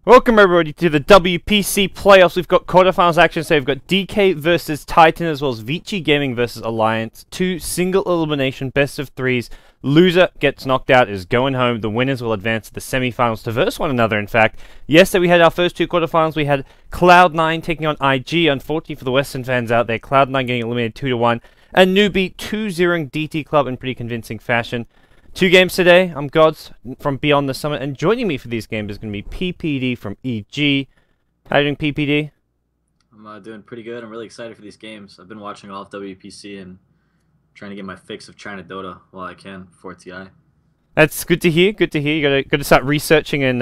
Welcome everybody to the WPC playoffs. We've got quarterfinals action, so we've got DK versus Titan as well as Vici Gaming versus Alliance. Two single elimination best of threes. Loser gets knocked out, is going home. The winners will advance to the semi-finals to verse one another, in fact. Yesterday we had our first two quarterfinals. We had Cloud9 taking on IG. Unfortunately for the Western fans out there, Cloud9 getting eliminated 2-1. And Newbie 2-0ing DT Club in pretty convincing fashion. Two games today. I'm Gods from Beyond the Summit, and joining me for these games is going to be PPD from EG. How are you doing, PPD? I'm doing pretty good. I'm really excited for these games. I've been watching all of WPC and trying to get my fix of China Dota while I can before TI. That's good to hear. Good to hear. You got to start researching and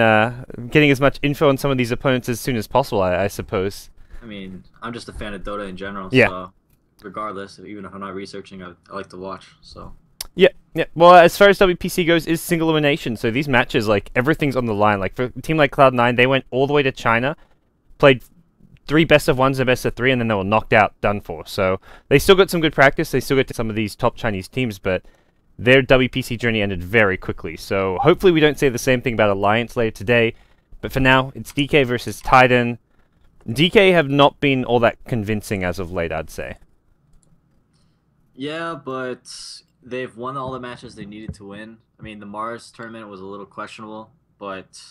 getting as much info on some of these opponents as soon as possible, I suppose. I mean, I'm just a fan of Dota in general, Yeah. so regardless, even if I'm not researching, I like to watch. So. Yeah, yeah. Well, as far as WPC goes, is single elimination. So these matches, like, everything's on the line. Like, for a team like Cloud9, they went all the way to China, played 3 best of 1s and best of 3, and then they were knocked out, done for. So they still got some good practice. They still get to some of these top Chinese teams, but their WPC journey ended very quickly. So hopefully we don't say the same thing about Alliance later today. But for now, it's DK versus Titan. DK have not been all that convincing as of late, I'd say. Yeah, but they've won all the matches they needed to win. I mean, the Mars tournament was a little questionable, but,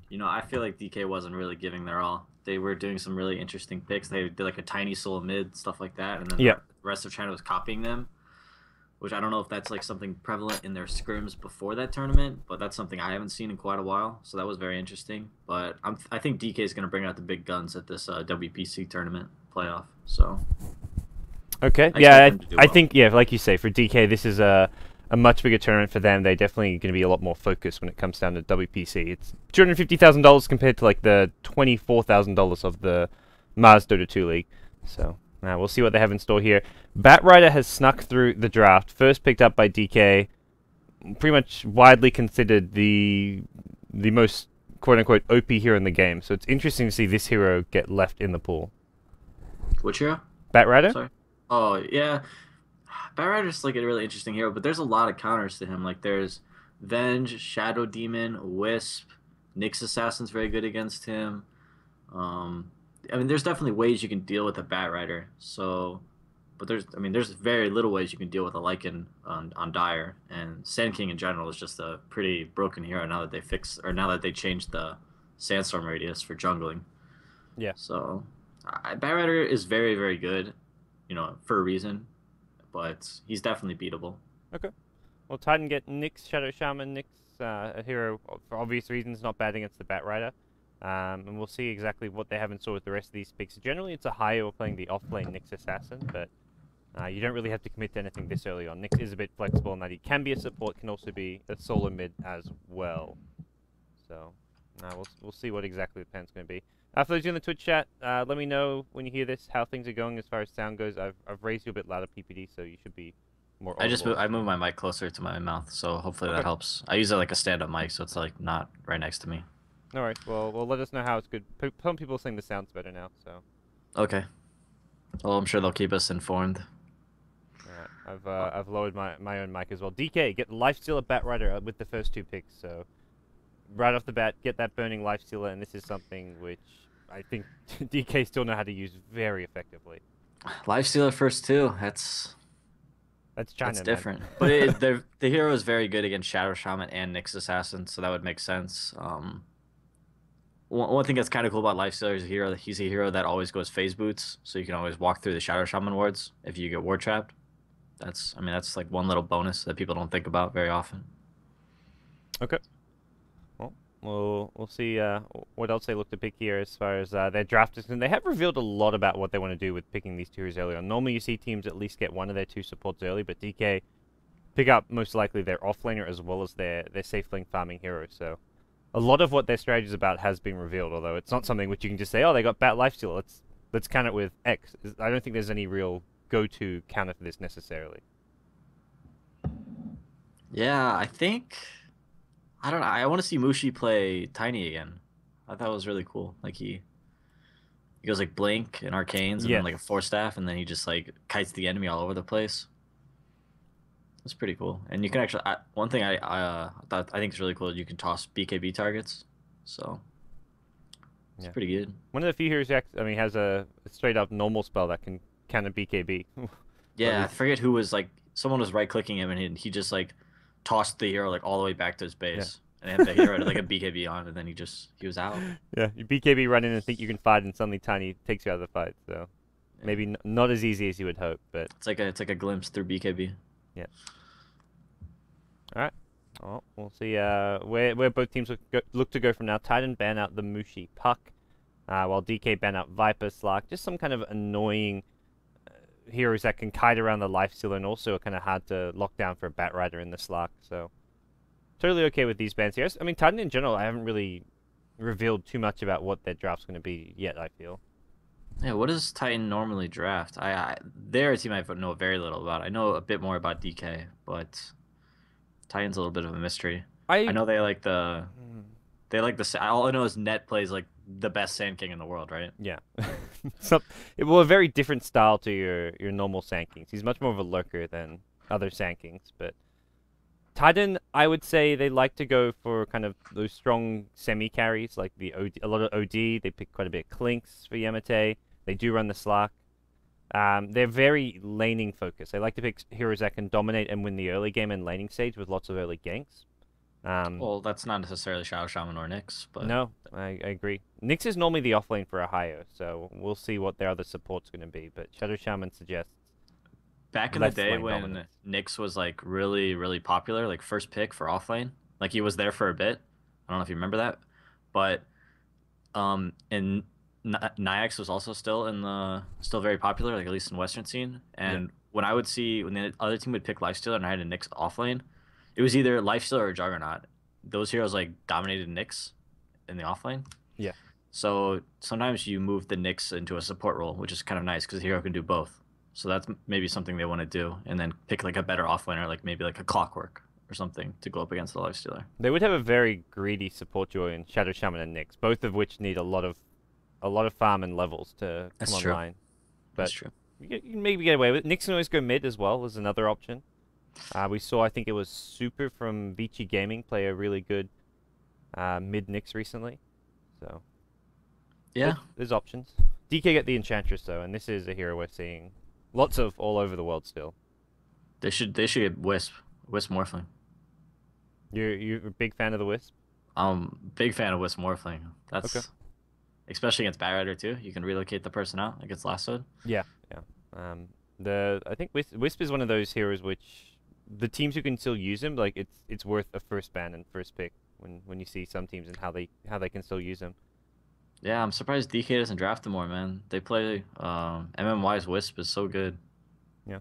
you know, I feel like DK wasn't really giving their all. They were doing some really interesting picks. They did like a tiny soul mid, stuff like that, and then the rest of China was copying them, which I don't know if that's like something prevalent in their scrims before that tournament, but that's something I haven't seen in quite a while, so that was very interesting. But I think DK is going to bring out the big guns at this WPC tournament playoff, so... Okay, yeah, I think, yeah, like you say, for DK, this is a much bigger tournament for them. They're definitely going to be a lot more focused when it comes down to WPC. It's $250,000 compared to, like, the $24,000 of the Mars Dota 2 League. So, we'll see what they have in store here. Batrider has snuck through the draft, first picked up by DK, pretty much widely considered the most, quote-unquote, OP hero in the game. So it's interesting to see this hero get left in the pool. Which hero? Batrider? Sorry. Oh, yeah. Batrider's like a really interesting hero, but there's a lot of counters to him. Like there's Venge, Shadow Demon, Wisp, Nyx Assassin's very good against him. I mean, there's definitely ways you can deal with a Batrider. So, but there's very little ways you can deal with a Lycan on Dire, and Sand King in general is just a pretty broken hero now that they changed the Sandstorm radius for jungling. Yeah. So, Batrider is very, very good. You know, for a reason, but he's definitely beatable. Okay. Well, Titan get Nyx, Shadow Shaman, Nyx, a hero for obvious reasons, not bad against the Batrider. And we'll see exactly what they have in store with the rest of these picks. Generally, it's a higher playing the off-lane Nyx Assassin, but you don't really have to commit to anything this early on. Nyx is a bit flexible in that he can be a support, can also be a solo mid as well. So, we'll see what exactly the plan's going to be. For those in the Twitch chat, let me know when you hear this how things are going as far as sound goes. I've raised you a bit louder, PPD, so you should be more audible. I moved my mic closer to my mouth, so hopefully that helps. I use it like a stand-up mic, so it's like not right next to me. All right. Well, let us know how it's good. Some people saying the sound's better now, so. Okay. Well, I'm sure they'll keep us informed. All right. I've lowered my own mic as well. DK, get Lifestealer Batrider with the first 2 picks, so right off the bat, get that burning Lifestealer, and this is something which I think DK still know how to use very effectively. Lifestealer first 2, that's China, that's different. But the hero is very good against Shadow Shaman and Nyx Assassin, so that would make sense. One thing that's kind of cool about Lifestealer is he's a hero that always goes phase boots, so you can always walk through the Shadow Shaman wards if you get ward trapped. That's like one little bonus that people don't think about very often. Okay. We'll see what else they look to pick here as far as their draft is concerned. They have revealed a lot about what they want to do with picking these 2 heroes early on. Normally you see teams at least get one of their 2 supports early, but DK pick up most likely their offlaner as well as their safe lane farming hero. So a lot of what their strategy is about has been revealed, although it's not something which you can just say, oh, they got Bat Lifesteal, let's count it with X. I don't think there's any real go-to counter for this necessarily. Yeah, I think... I don't know. I want to see Mushi play Tiny again. I thought it was really cool. Like he goes like Blink and Arcanes and then like a Force Staff, and then he just like kites the enemy all over the place. It's pretty cool. And you can actually one thing I think is really cool is you can toss BKB targets. So It's Yeah. pretty good. One of the few heroes who has a straight up normal spell that can counter BKB. Or at Yeah, I least, forget who was like someone was right clicking him and he just like tossed the hero like all the way back to his yeah. base. And the hero had like a BKB on and then he was out. Yeah, you BKB run in and think you can fight, and suddenly Tiny takes you out of the fight. So Yeah. maybe not as easy as you would hope, but It's like a glimpse through BKB. yeah. All right. Oh, we'll see where both teams look to go from now. Titan ban out the Mushi Puck, while DK ban out Viper Slark. Just some kind of annoying heroes that can kite around the lifesteal and also are kind of hard to lock down for a Bat Rider in the Slark. So totally okay with these bans here. I mean, Titan in general, I haven't really revealed too much about what their draft's going to be yet, I feel. Yeah, what does Titan normally draft? They're a team I know very little about. I know a bit more about DK, but Titan's a little bit of a mystery. I I know they like the all I know is Net plays like the best Sand King in the world, right? Yeah. Some, well, a very different style to your normal Sand Kings. He's much more of a lurker than other Sand Kings, but Titan, I would say they like to go for kind of those strong semi carries, like the OD, a lot of OD. They pick quite a bit of Clinks for Yamate. They do run the Slark. They're very laning focused. They like to pick heroes that can dominate and win the early game and laning stage with lots of early ganks. Well, that's not necessarily Shadow Shaman or Nyx, but No, I agree. Nyx is normally the offlane for a higher, so we'll see what their other support's going to be. But Shadow Shaman suggests back in the less day lane when dominance. Nyx was like really, really popular, like first pick for offlane, like he was there for a bit. I don't know if you remember that, but and Nyx was also still very popular, like at least in Western scene. Yeah. And when the other team would pick Lifestealer and I had a Nyx offlane, it was either Lifestealer or Juggernaut. Those heroes like dominated Nyx in the offlane. Yeah. So sometimes you move the Nyx into a support role, which is kind of nice because the hero can do both. So that's maybe something they want to do, and then pick like a better offlaner, like maybe like a Clockwork or something to go up against the Lifestealer. They would have a very greedy support duo in Shadow Shaman and Nyx, both of which need a lot of farm and levels to That's come true. online. That's But true. you can maybe get away with it. Nyx can always go mid as well as another option. We saw, I think it was Super from Vici Gaming play a really good mid Nyx recently. So Yeah, there's options. DK get the Enchantress though, and this is a hero we're seeing lots of all over the world still. they should get Wisp Morphling. You're a big fan of the Wisp? Big fan of Wisp Morphling. That's Okay. especially against Batrider too. You can relocate the person out against lassoed. Yeah, yeah. I think Wisp is one of those heroes which the teams who can still use him, like it's worth a first ban and first pick when you see some teams and how they can still use him. Yeah, I'm surprised DK doesn't draft him more, man. They play MMY's Wisp is so good. Yeah.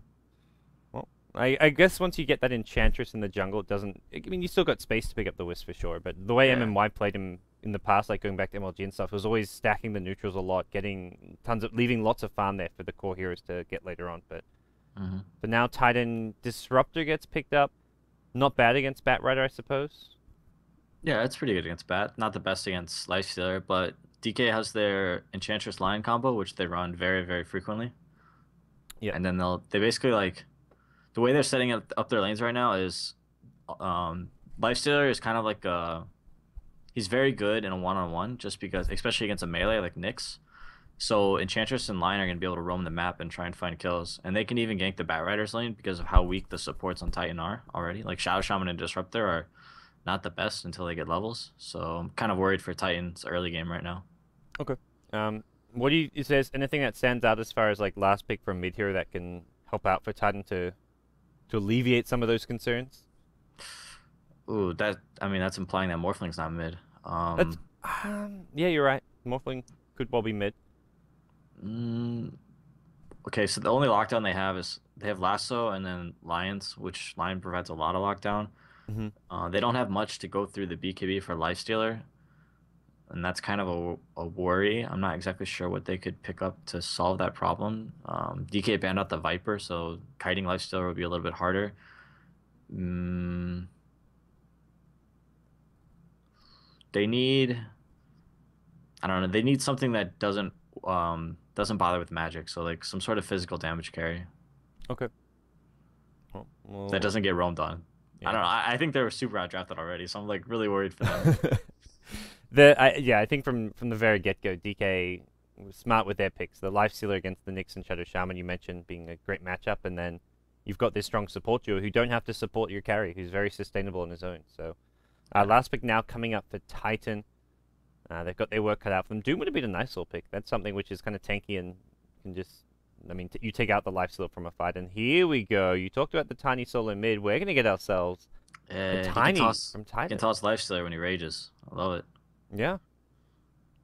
Well, I guess once you get that Enchantress in the jungle, it doesn't. I mean, you still got space to pick up the Wisp for sure, but the way Yeah. MMY played him in the past, like going back to MLG and stuff, was always stacking the neutrals a lot, getting leaving lots of farm there for the core heroes to get later on. hmm But now Titan Disruptor gets picked up. Not bad against Bat Rider, I suppose. Yeah, it's pretty good against Bat. Not the best against Lifestealer, but DK has their Enchantress Lion combo, which they run very, very frequently. Yeah. And then they basically like the way they're setting up their lanes right now is Lifestealer is kind of like he's very good in a one-on-one just because especially against a melee like Nyx. So Enchantress and Lion are gonna be able to roam the map and try and find kills. And they can even gank the Batrider's lane because of how weak the supports on Titan are already. Like Shadow Shaman and Disruptor are not the best until they get levels. So I'm kind of worried for Titan's early game right now. Okay. Is there anything that stands out as far as like last pick from mid hero that can help out for Titan to alleviate some of those concerns? Ooh, that's implying that Morphling's not mid. That's yeah, you're right. Morphling could well be mid. Mm, okay, so the only lockdown they have is they have Lasso and then Lions, which Lion provides a lot of lockdown. Mm-hmm. They don't have much to go through the BKB for Lifestealer, and that's kind of a worry. I'm not exactly sure what they could pick up to solve that problem. DK banned out the Viper, so kiting Lifestealer would be a little bit harder. Mm, they need, I don't know, they need something that doesn't bother with magic, so like some sort of physical damage carry Okay. Well, that doesn't get roamed on. I yeah. don't know. I think they were super outdrafted already, so I'm like really worried for them. I think from the very get-go, DK was smart with their picks. The Life Stealer against the Nyx and Shadow Shaman you mentioned being a great matchup, and then you've got this strong support duo who don't have to support your carry, who's very sustainable on his own. So, last pick now coming up for Titan. They've got their work cut out for them. Doom would have been a nice little pick. That's something which is kind of tanky and can just... I mean, you take out the Life Stealer from a fight, and here we go. You talked about the tiny solo mid. We're going to get ourselves a tiny from Titan. He can toss Life Stealer when he rages. I love it. Yeah.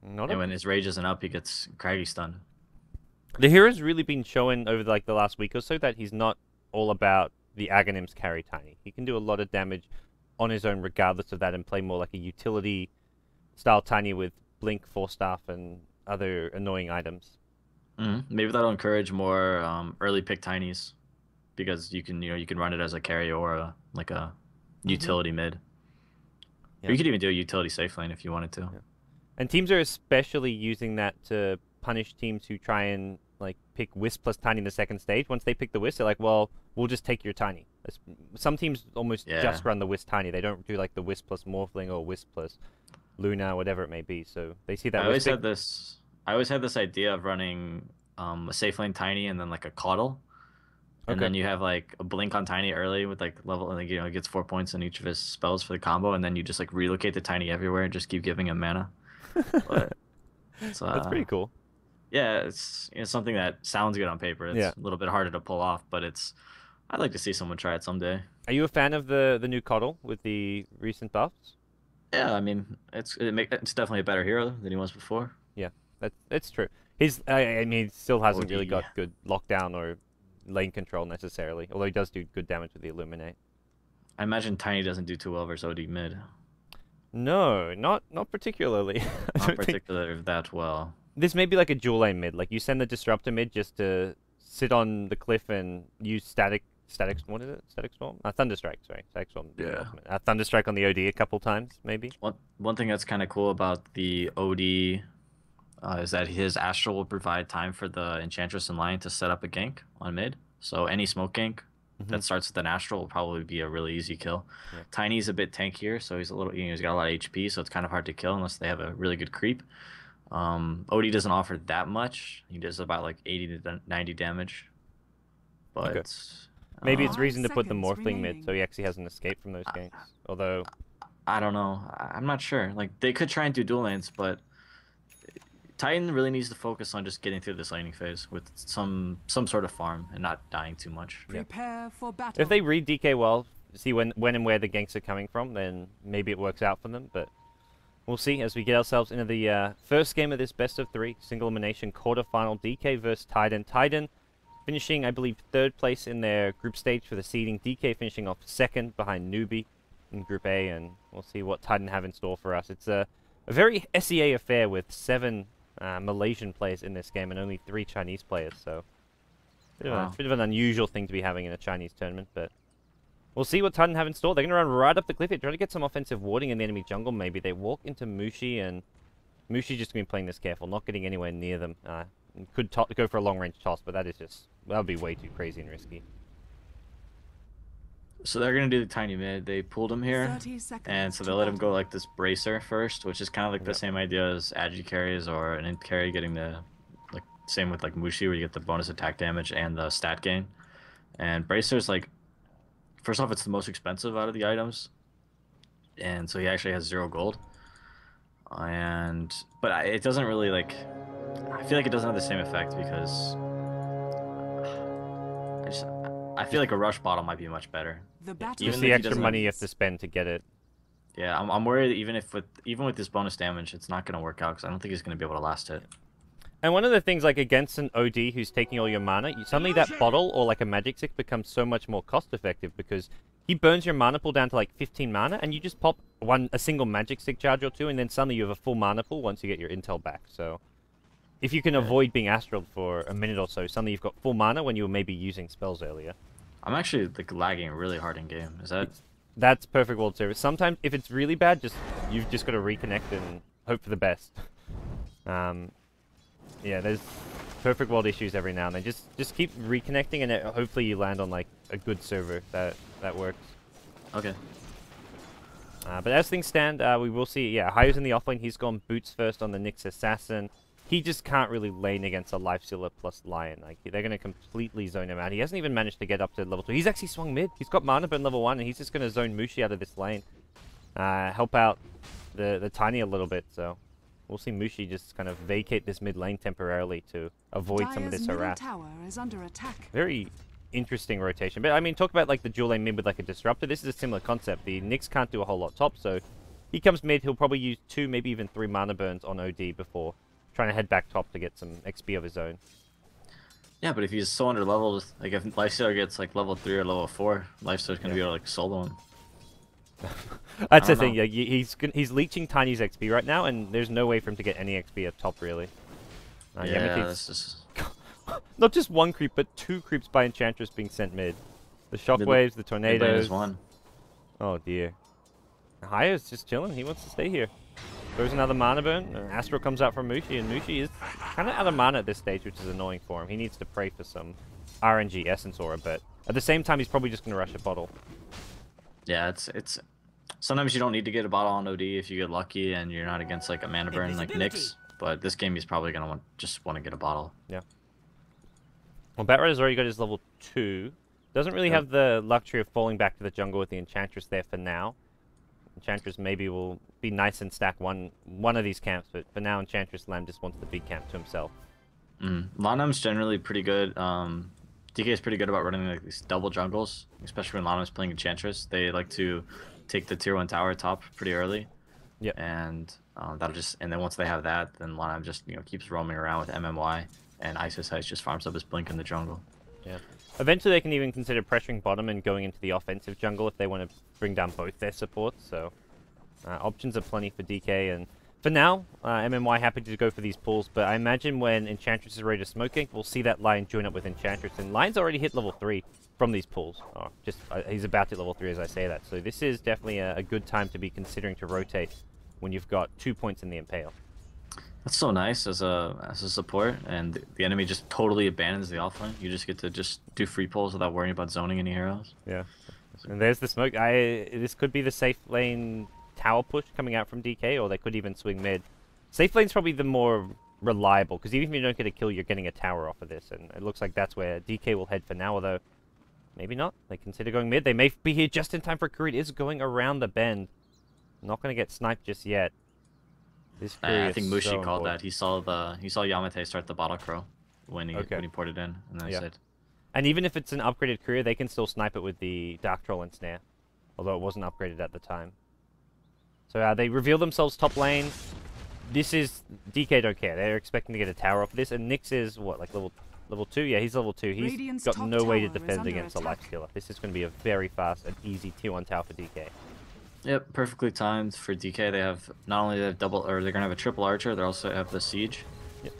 And when his rage isn't up, he gets Craggy stunned. The hero's really been showing over like the last week or so that he's not all about the Aghanims carry tiny. He can do a lot of damage on his own regardless of that and play more like a utility style tiny with Blink, Force Staff, and other annoying items. Maybe that'll encourage more early pick tinies, because you can run it as a carry or a utility mid. Or you could even do a utility safe lane if you wanted to. Yeah. And teams are especially using that to punish teams who try and like pick Wisp plus Tiny in the second stage. Once they pick the Wisp, they're like, well, we'll just take your Tiny. Some teams almost just run the Wisp Tiny. They don't do like the Wisp plus Morphling or Wisp plus Luna, whatever it may be. So they see that. I always had this idea of running a safe lane Tiny and then like a Coddle. And then you have like a Blink on Tiny early with like level, and he gets 4 points in each of his spells for the combo, and then you just like relocate the Tiny everywhere and just keep giving him mana. But, that's pretty cool. Yeah, it's something that sounds good on paper. It's a little bit harder to pull off, but I'd like to see someone try it someday. Are you a fan of the new Coddle with the recent buffs? Yeah, I mean it's definitely a better hero than he was before. Yeah, that's true. He still hasn't really got good lockdown or lane control necessarily, although he does do good damage with the Illuminate. I imagine Tiny doesn't do too well versus OD mid. No, not particularly. Not particularly that well. This may be like a dual lane mid. Like you send the Disruptor mid just to sit on the cliff and use static. What is it? Static Storm? Thunderstrike. Sorry, Static Storm. Yeah. Thunderstrike on the OD a couple times, maybe. One thing that's kind of cool about the OD is that his Astral will provide time for the Enchantress and Lion to set up a gank on mid. So any smoke gank that starts with an Astral will probably be a really easy kill. Yeah. Tiny's a bit tankier, so he's he's got a lot of HP, so it's kind of hard to kill unless they have a really good creep. OD doesn't offer that much. He does about like 80 to 90 damage. But maybe it's reason to put the Morphling mid, so he actually has an escape from those ganks. Although I don't know. I'm not sure. Like they could try and do dual lanes, but Titan really needs to focus on just getting through this laning phase with some sort of farm and not dying too much. Prepare for battle. If they read DK well, see when and where the ganks are coming from, then maybe it works out for them. But we'll see as we get ourselves into the first game of this best of 3 single elimination quarterfinal. DK versus Titan. Titan finishing, I believe, 3rd place in their group stage for the seeding. DK finishing off 2nd behind Newbie in Group A, and we'll see what Titan have in store for us. It's a very SEA affair with 7 Malaysian players in this game and only 3 Chinese players, so a bit of an unusual thing to be having in a Chinese tournament, but we'll see what Titan have in store. They're going to run right up the cliff here, try to get some offensive warding in the enemy jungle maybe. They walk into Mushi, and Mushi's just going to be playing this careful, not getting anywhere near them. Could go for a long-range toss, but that would be way too crazy and risky. So they're going to do the Tiny mid. They pulled him here, and so they'll let him go like this Bracer first, which is kind of like the same idea as Agi carries or an Int carry getting the, like, same with like Mushi where you get the bonus attack damage and the stat gain. And Bracer's like, first off, it's the most expensive out of the items, and so he actually has 0 gold. But it doesn't really like, I feel like it doesn't have the same effect because I feel like a rush bottle might be much better. Just the extra money you have to spend to get it. Yeah, I'm worried even with this bonus damage, it's not going to work out because I don't think he's going to be able to last it. And one of the things, like against an OD who's taking all your mana, suddenly that bottle or like a magic stick becomes so much more cost effective because he burns your mana pool down to like 15 mana, and you just pop a single magic stick charge or 2, and then suddenly you have a full mana pool once you get your intel back. So if you can avoid being astral for a minute or so, suddenly you've got full mana when you were maybe using spells earlier. I'm actually like lagging really hard in game. Is that? That's perfect world service. Sometimes if it's really bad, you've just got to reconnect and hope for the best. Yeah, there's perfect world issues every now and then. Just keep reconnecting, and hopefully you land on like a good server that works. Okay. But as things stand, we will see, yeah, Hayo's in the offlane. He's gone boots first on the Nyx Assassin. He just can't really lane against a Lifestealer plus Lion. Like, they're going to completely zone him out. He hasn't even managed to get up to level 2. He's actually swung mid. He's got Mana Burn level 1, and he's just going to zone Mushi out of this lane. Help out the Tiny a little bit, so we'll see Mushi just kind of vacate this mid lane temporarily to avoid some of this harass. Tower is under attack. Very interesting rotation. But, I mean, talk about, like, the dual lane mid with, like, a Disruptor. This is a similar concept. The Nyx can't do a whole lot top, so he comes mid. He'll probably use 2, maybe even 3 Mana Burns on OD before trying to head back top to get some XP of his own. Yeah, but if he's so under leveled, like if Lifestealer gets like level 3 or level 4, Lifestealer's gonna be able to like solo him. That's the thing. Yeah, he's leeching Tiny's XP right now, and there's no way for him to get any XP at top really. Yeah, that's just not just 1 creep, but 2 creeps by Enchantress being sent mid. The shockwaves, the tornadoes. One. Oh dear. Haya's just chilling. He wants to stay here. Throws another Mana Burn. Astral comes out from Mushi, and Mushi is kind of out of mana at this stage, which is annoying for him. He needs to pray for some RNG Essence Aura, but at the same time, he's probably just going to rush a bottle. Yeah, it's sometimes you don't need to get a bottle on OD if you get lucky and you're not against like a Mana Burn like Nyx, but this game he's probably going to just want to get a bottle. Yeah. Well, Batrider has already got his level 2. Doesn't really have the luxury of falling back to the jungle with the Enchantress there for now. Enchantress maybe will be nice and stack one of these camps, but for now Enchantress Lamb just wants the big camp to himself. Lanam's generally pretty good. DK is pretty good about running like these double jungles, especially when Lanam's playing Enchantress. They like to take the tier 1 tower top pretty early. Yeah. And and then once they have that, then Lanam just keeps roaming around with MMY, and Isis Heist just farms up his blink in the jungle. Yeah. Eventually they can even consider pressuring bottom and going into the offensive jungle if they want to bring down both their supports, so options are plenty for DK, and for now, MMY happy to go for these pulls, but I imagine when Enchantress is ready to smoke gank, we'll see that Lion join up with Enchantress, and Lion's already hit level 3 from these pulls. He's about to hit level 3 as I say that, so this is definitely a good time to be considering to rotate when you've got 2 points in the Impale. That's so nice as a support, and the enemy just totally abandons the offlane. You just get to just do free pulls without worrying about zoning any heroes. Yeah, and there's the smoke. This could be the safe lane tower push coming out from DK, or they could even swing mid. Safe lane's probably the more reliable, because even if you don't get a kill, you're getting a tower off of this, and it looks like that's where DK will head for now, although maybe not. They consider going mid. They may be here just in time for Kuri. It is going around the bend. Not going to get sniped just yet. I think Mushi called that. He saw Yamate start the bottle crow when he poured it in, and then he said. And even if it's an upgraded career, they can still snipe it with the Dark Troll and Snare, although it wasn't upgraded at the time. So they reveal themselves top lane. This is DK don't care. They're expecting to get a tower off this, and Nyx is what, like level 2? Yeah, he's level 2. He's got no way to defend against a Lifestealer. This is going to be a very fast and easy tier 1 tower for DK. Yep, perfectly timed for DK. They have not only they're gonna have a triple archer, they also have the siege. Yep.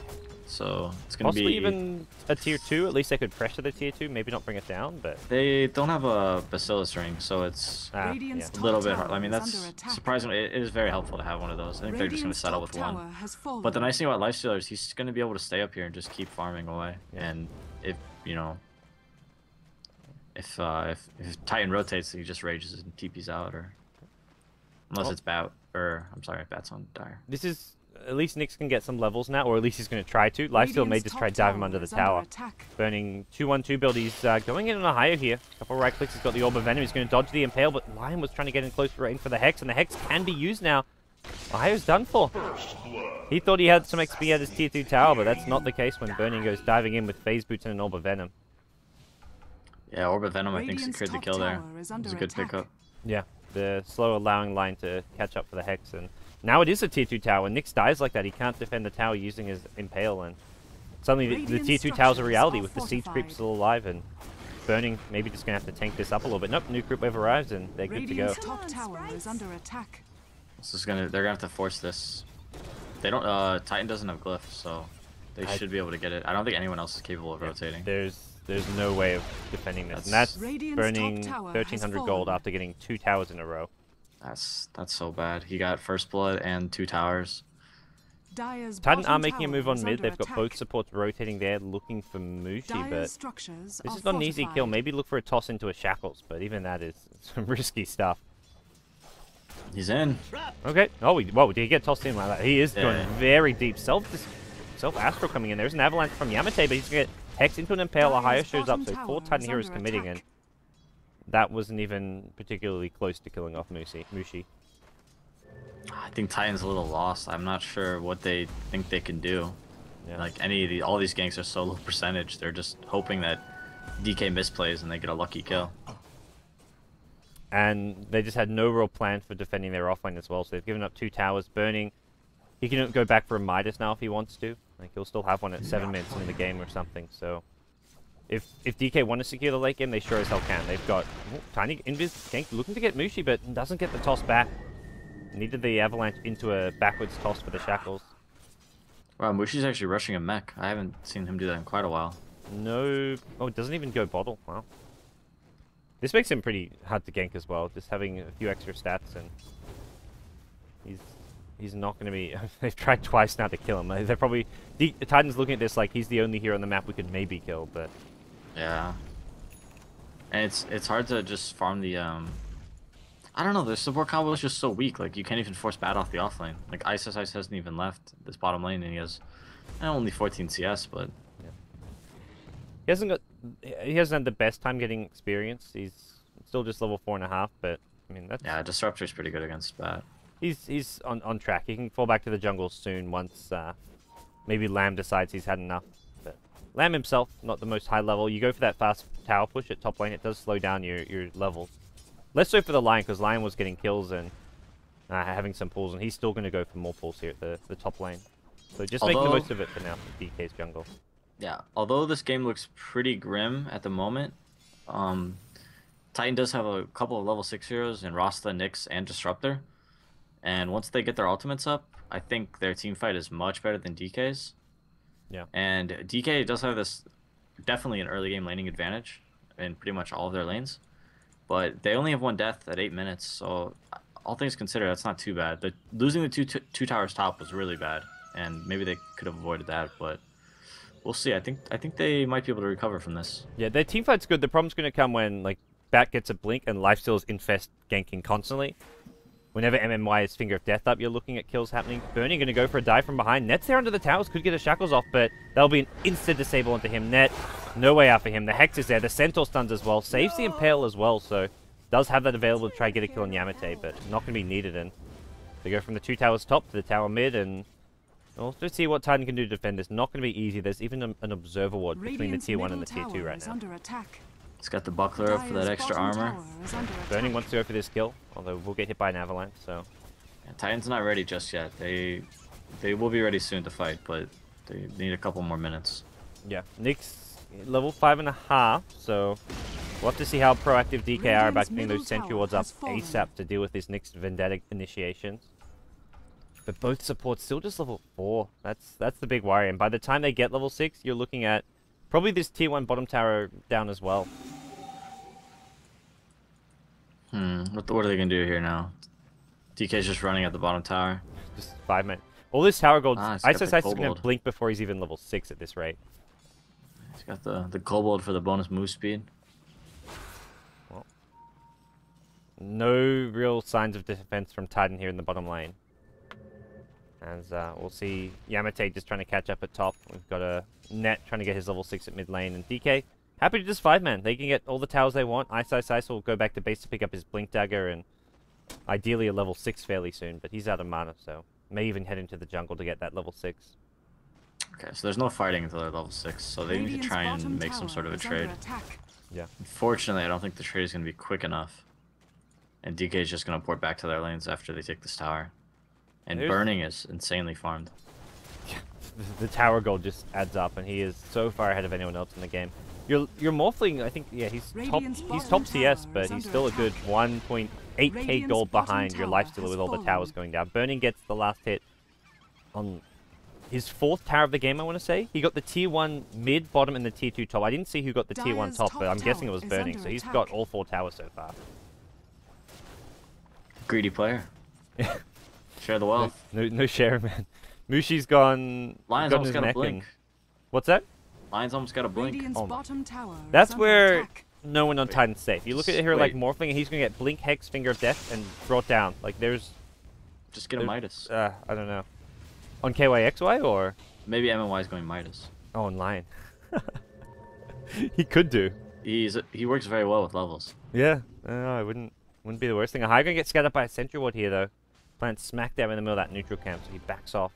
So it's gonna possibly be even a tier 2. At least they could pressure the tier 2. Maybe not bring it down, but they don't have a Basilisk ring, so it's a little bit hard. I mean, that's surprisingly it is very helpful to have one of those. I think they're just gonna settle with one. But the nice thing about Lifestealer is he's gonna be able to stay up here and just keep farming away. Yeah. And if if Titan rotates, he just rages and TP's out, or unless it's Bat's on Dire. This is, at least Nyx can get some levels now, or at least he's going to try to. Lifestealer may just try to dive him under the tower. Burning 2-1-2 build, he's going in on a higher here. Couple right clicks, he's got the Orb of Venom, he's going to dodge the Impale, but Lion was trying to get in close range for the Hex, and the Hex can be used now. Ohio's done for. He thought he had some XP at his tier 2 tower, but that's not the case when Burning goes diving in with Phase Boots and an Orb of Venom. Yeah, Orb of Venom I think secured the kill there. It was a good pickup. Yeah. The slow allowing Lion to catch up for the Hex, and now it is a tier 2 tower. When Nyx dies like that, he can't defend the tower using his Impale, and suddenly the tier 2 tower's a reality with the siege creep still alive, and Burning maybe just gonna have to tank this up a little bit. Nope, new group wave arrives and they're good to go. Top tower is under attack. They're gonna have to force this. They don't Titan doesn't have glyph, so they should be able to get it. I don't think anyone else is capable of rotating. There's no way of defending this. And that's burning 1,300 gold after getting 2 towers in a row. That's so bad. He got first blood and 2 towers. Titan are making a move on mid. They've got both supports rotating there, looking for Mushi, but this is not an easy kill. Maybe look for a toss into a Shackles, but even that is some risky stuff. He's in. Okay. Oh, whoa, did he get tossed in like that? He is going very deep. Self-astral coming in. There's an avalanche from Yamate, but he's going to get Hex into an Impale. Ohio shows up, so 4 Titan Heroes committing in. That wasn't even particularly close to killing off Mushi. I think Titan's a little lost. I'm not sure what they think they can do. Yeah. Like all these ganks are so low percentage. They're just hoping that DK misplays and they get a lucky kill. And they just had no real plan for defending their offlane as well. So they've given up 2 towers, burning. He can go back for a Midas now if he wants to. Like he'll still have one at 7 minutes in the game or something. So if DK want to secure the late game, they sure as hell can. They've got Tiny Invis gank looking to get Mushi, but doesn't get the toss back. Needed the avalanche into a backwards toss for the shackles. Wow, Mushi's actually rushing a mech. I haven't seen him do that in quite a while. No. Oh, it doesn't even go bottle. Wow. This makes him pretty hard to gank as well, just having a few extra stats, and he's not going to be... They've tried twice now to kill him. They're probably... The Titan's looking at this like he's the only hero on the map we could maybe kill, but... Yeah. And it's hard to just farm the... I don't know, the support combo is just so weak. Like, you can't even force bat off the offlane. Like, Ice hasn't even left this bottom lane, and he has only 14 CS, but... Yeah. He hasn't had the best time getting experience. He's still just level 4.5, but, I mean, that's... Yeah, Disruptor's pretty good against bat. He's on track. He can fall back to the jungle soon once, maybe Lamb decides he's had enough. But Lamb himself, not the most high level. You go for that fast tower push at top lane, it does slow down your levels. Less so for the Lion, because Lion was getting kills and having some pulls, and he's still going to go for more pulls here at the top lane. So just make the most of it for now for DK's jungle. Yeah, although this game looks pretty grim at the moment, Titan does have a couple of level 6 heroes in Rasta, Nyx, and Disruptor. And once they get their ultimates up, I think their team fight is much better than DK's. Yeah. And DK does have this definitely an early game laning advantage in pretty much all of their lanes. But they only have 1 death at 8 minutes, so all things considered, that's not too bad. Losing the two towers top was really bad, and maybe they could have avoided that, but we'll see. I think they might be able to recover from this. Yeah, their team fight's good. The problem's going to come when like Bat gets a blink and lifesteals infest ganking constantly. Whenever MMY is Finger of Death up, you're looking at kills happening. Burning going to go for a dive from behind. Net's there under the towers, could get a shackles off, but that'll be an instant disable onto him. Net, no way out for him. The Hex is there. The Centaur stuns as well. Saves the Impale as well, so does have that available to try and get a kill on Yamate, but not going to be needed. And they go from the 2 towers top to the tower mid, and we'll just see what Titan can do to defend this. Not going to be easy. There's even an Observer Ward between the tier 1 and the tier 2 right now. He's got the buckler up for that extra armor. Burning wants to go for this kill, although we'll get hit by an avalanche, so... Yeah, Titan's not ready just yet. They will be ready soon to fight, but they need a couple more minutes. Yeah, Nyx level 5.5, so we'll have to see how proactive DK are about getting those sentry wards up ASAP to deal with this Nyx Vendetta initiations. But both supports still just level 4. That's the big worry, and by the time they get level 6, you're looking at probably this tier 1 bottom tower down as well. What are they gonna do here now? DK's just running at the bottom tower. Just 5 minutes. All this tower gold, Ice is going to blink before he's even level 6 at this rate. He's got the kobold for the bonus move speed. Well, no real signs of defense from Titan here in the bottom lane. As we'll see Yamate just trying to catch up at top. We've got a Net trying to get his level 6 at mid lane, and DK happy to just 5-man. They can get all the towers they want. Ice will go back to base to pick up his Blink Dagger, and ideally a level 6 fairly soon, but he's out of mana, so may even head into the jungle to get that level 6. Okay, so there's no fighting until they're level 6, so they need to try and make some sort of a trade. Yeah. Unfortunately, I don't think the trade is going to be quick enough. And DK is just going to port back to their lanes after they take this tower. And Burning is insanely farmed. The tower gold just adds up, and he is so far ahead of anyone else in the game. Your Morphling, I think, yeah, he's top CS, but he's still a good 1.8k gold behind your lifestealer with all the towers going down. Burning gets the last hit on his 4th tower of the game, I want to say. He got the tier 1 mid, bottom, and the tier 2 top. I didn't see who got the tier 1 top, but I'm guessing it was Burning, so he's got all 4 towers so far. Greedy player. Share the wealth. No sharing, man. Mushi's gone. Lion's almost got a blink. What's that? Lion's almost got a blink. Bottom tower that's where no one on Titan's safe. You look at a hero like Wait. Morphling, and he's going to get Blink, Hex, Finger of Death, and draw it down. Like, there's... Just get a Midas. I don't know. On KYXY, or...? Maybe MMY is going Midas. Oh, on Lion. He could do. He works very well with levels. Yeah. I wouldn't be the worst thing. Ahai going to get scattered by a Sentry Ward here, though. Plant smack dab in the middle of that neutral camp, so he backs off.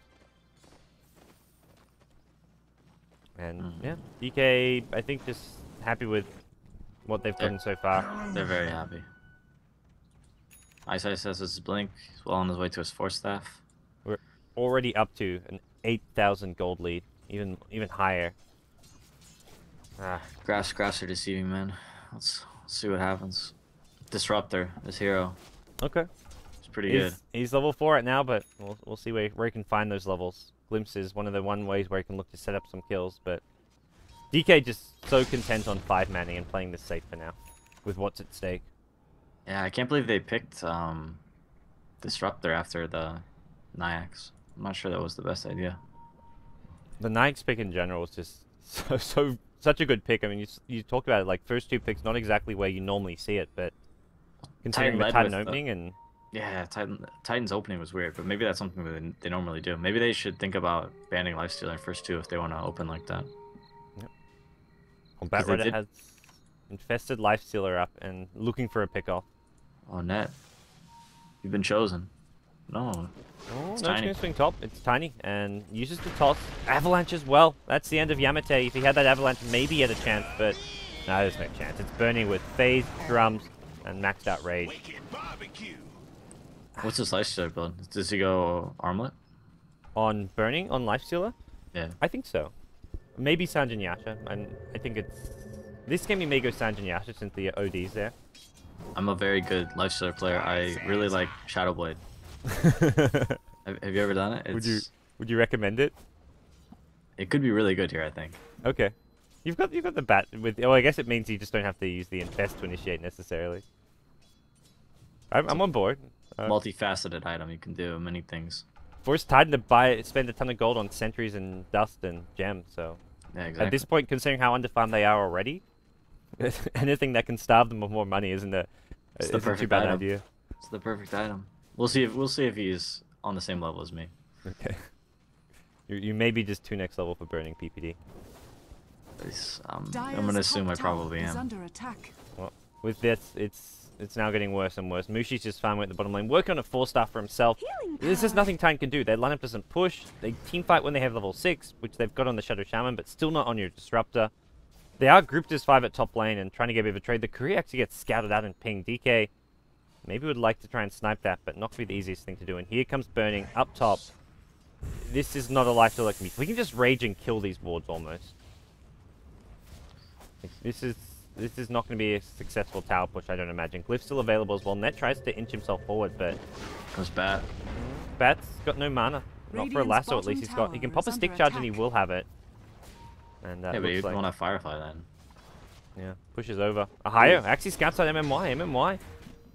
And, yeah, DK, I think, just happy with what they've done so far. They're very happy. Ice has his Blink. He's well on his way to his Force Staff. We're already up to an 8,000 gold lead, even higher. Grass are deceiving, man. Let's see what happens. Disruptor, this hero. Okay. It's pretty good. He's level 4 right now, but we'll see where he can find those levels. Glimpses, one of the ways where he can look to set up some kills, but DK just so content on 5-manning and playing this safe for now, with what's at stake. Yeah, I can't believe they picked Disruptor after the Nyax. I'm not sure that was the best idea. The Nyax pick in general was just such a good pick. I mean, you talked about it, like, first 2 picks, not exactly where you normally see it, but considering the Titan opening and... Yeah, Titan's opening was weird, but maybe that's something that they normally do. Maybe they should think about banning Lifestealer in first 2 if they want to open like that. Yep. Well, Batrider has infested Lifestealer up and looking for a pick-off. Oh, Net. You've been chosen. No. Oh, it's no, tiny. it's going to swing top. It's tiny and uses the toss. Avalanche as well. That's the end of Yamate. If he had that Avalanche, maybe he had a chance, but no, there's no chance. It's burning with Phase, Drums, and maxed out Rage. What's his Lifestealer build? Does he go Armlet? On burning? On Lifestealer? Yeah. I think so. Maybe Sanjin Yasha. And I think it's... This game you may go Sanjin Yasha since the OD's there. I'm a very good Lifestealer player. I really like Shadow Blade. Have you ever done it? Would you recommend it? It could be really good here, I think. Okay. You've got the bat with... Oh, I guess it means you just don't have to use the Infest to initiate necessarily. I'm on board. Multifaceted item. You can do many things. Force Titan to spend a ton of gold on sentries and dust and gems, so... Yeah, exactly. At this point, considering how underfarmed they are already, anything that can starve them of more money isn't too bad an idea. It's the perfect item. We'll see if he's on the same level as me. Okay. You may be just 2 next level for burning PPD. I'm gonna assume I probably am. Under attack. Well, with this, it's now getting worse and worse. Mushi's just fine with the bottom lane, working on a 4-star for himself. There's just nothing Titan can do. Their lineup doesn't push. They team fight when they have level 6, which they've got on the Shadow Shaman, but still not on your Disruptor. They are grouped as 5 at top lane and trying to get a bit of a trade. The Korea actually gets scouted out and pinged. DK maybe would like to try and snipe that, but not be the easiest thing to do. And here comes burning up top. This is not a Lifestealer that can be... We can just rage and kill these wards almost. This is not going to be a successful tower push, I don't imagine. Glyph's still available as well. Net tries to inch himself forward, but... Comes Bat. Bat's got no mana. Not for a lasso, at least he's got... He can pop a stick charge and he will have it. And that Yeah, but you like, don't have Firefly then. Yeah, pushes over. Ahio actually scouts out MMY.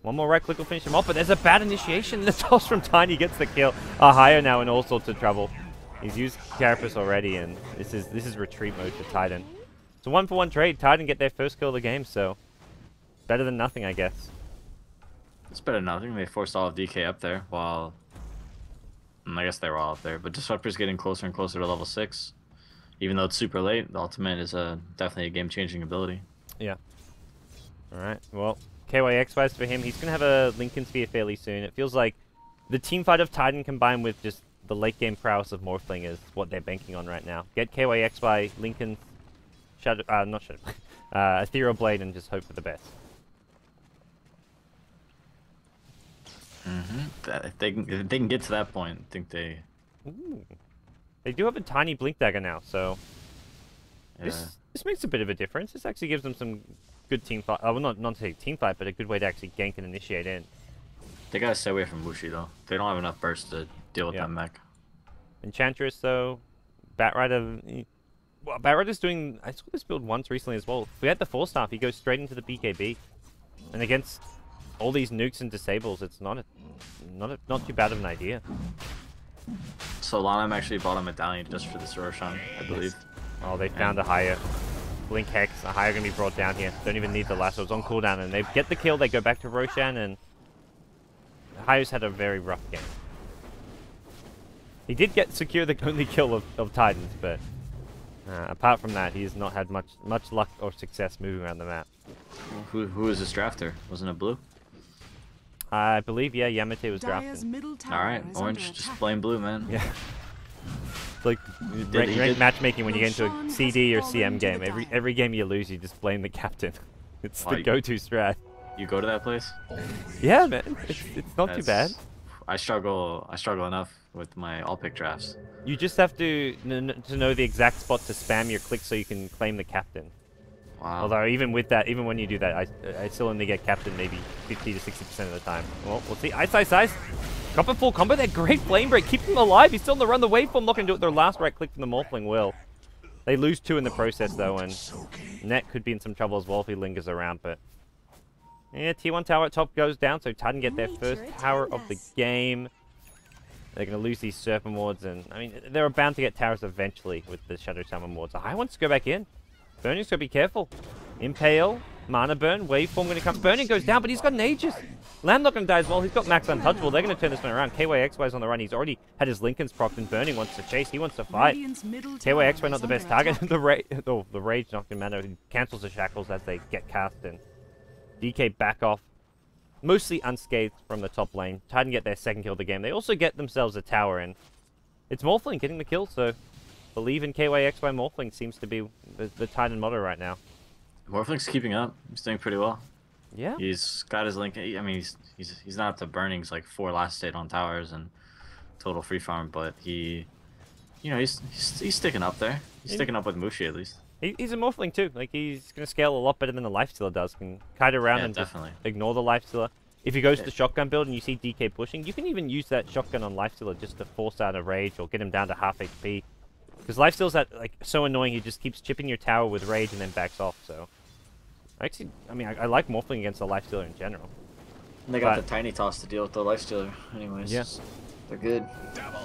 One more right click will finish him off, but there's a bad initiation. The toss from Tiny gets the kill. Ahio now in all sorts of trouble. He's used Carapace already, and this is retreat mode for Titan. It's a 1-for-1 trade. Titan get their first kill of the game, so better than nothing, I guess. It's better than nothing. They forced all of DK up there, while I guess they were all up there. But Disruptor's getting closer and closer to level 6. Even though it's super late, the ultimate is definitely a game-changing ability. Yeah. All right. Well, KYX-wise for him, he's going to have a Lincoln Sphere fairly soon. It feels like the team fight of Titan combined with just the late-game prowess of Morphling is what they're banking on right now. Get KYXY, Lincoln, not Shadow, Ethereal Blade, and just hope for the best. If they can get to that point, I think they... Ooh. They do have a tiny Blink Dagger now, so... Yeah. This makes a bit of a difference. This actually gives them some good team fight. Well, not to say team fight, but a good way to actually gank and initiate in. They gotta stay away from Mushi, though. They don't have enough burst to deal with that mech. Enchantress, though, Batrider... Well, Batrider's doing... I saw this build once recently as well. If we had the 4-staff, he goes straight into the BKB. And against all these nukes and disables, it's not too bad of an idea. So Lanham actually bought a medallion just for this Roshan, I believe. Oh, they found a higher. Blink Hex. Ahaya going to be brought down here. Don't even need the lasso. It's on cooldown. And they get the kill. They go back to Roshan. And Ahaya's had a very rough game. He did secure the only kill of Titans, but apart from that, he's not had much luck or success moving around the map. Who is this drafter? Wasn't it blue? I believe, yeah, Yamate was drafted. Alright, orange, just blame blue, man. Yeah. It's like ranked matchmaking when you get into a CD or CM game. Every game you lose, you just blame the captain. It's the go-to strat. You go to that place? Yeah, man. It's not too bad. I struggle enough with my all-pick drafts. You just have to know the exact spot to spam your clicks so you can claim the captain. Wow. Although even with that, even when you do that, I still only get captain maybe 50 to 60% of the time. Well, we'll see. Ice. Copper full combo there. Great flame break. Keep him alive. He's still on the run. The waveform not going to do it. Their last right click from the Morphling will. They lose 2 in the process though, and Net could be in some trouble as well if he lingers around. But yeah, T1 tower at top goes down, so Titan get their first tower of the game. They're going to lose these Serpent Wards, and I mean, they're bound to get towers eventually with the Shadow Shaman Wards. I want to go back in. Burning's got to be careful. Impale, Mana Burn, Waveform going to come. Burning goes down, but he's got an Aegis. Lamb not going to die as well. He's got Max Untouchable. They're going to turn this one around. KYXY's on the run. He's already had his Lincoln's procced, and Burning wants to chase. He wants to fight. KYXY not the best target. the Rage knocking Mana who cancels the Shackles as they get cast, and DK back off. Mostly unscathed from the top lane. Titan get their second kill of the game. They also get themselves a tower, and it's Morphling getting the kill, so believe in KYXY. Morphling seems to be the Titan motto right now. Morphling's keeping up. He's doing pretty well. Yeah. He's got his link. I mean, he's not up to Burning's like 4 last state on towers and total free farm, but he's sticking up there. He's sticking up with Mushi at least. He's a Morphling too. Like, he's going to scale a lot better than the Lifestealer does. Can kite around and definitely just ignore the Lifestealer. If he goes to shotgun build and you see DK pushing, you can even use that shotgun on Lifestealer just to force out a rage or get him down to half HP. Because Lifesteal's so annoying, he just keeps chipping your tower with rage and then backs off. So, actually, I mean, I like Morphling against the Lifestealer in general. And they got the Tiny Toss to deal with the Lifestealer. Anyways, yes, they're good.